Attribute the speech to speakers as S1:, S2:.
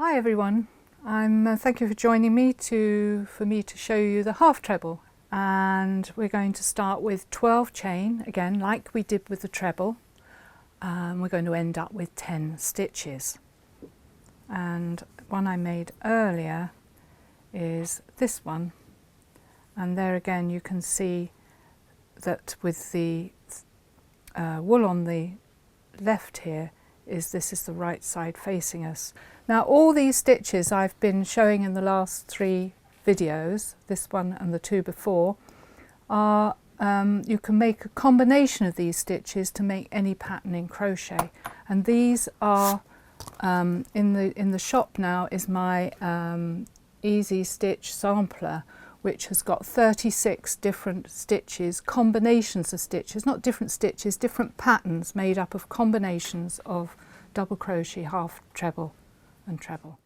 S1: Hi everyone, thank you for joining me for me to show you the half treble, and we're going to start with 12 chain again like we did with the treble. We're going to end up with 10 stitches, and one I made earlier is this one, and there again you can see that with the wool on the left here this is the right side facing us. Now all these stitches I've been showing in the last 3 videos, this one and the 2 before, are you can make a combination of these stitches to make any pattern in crochet, and these are in the shop now is my Easy Stitch sampler, which has got 36 different stitches, combinations of stitches, not different stitches, different patterns made up of combinations of double crochet, half treble and treble.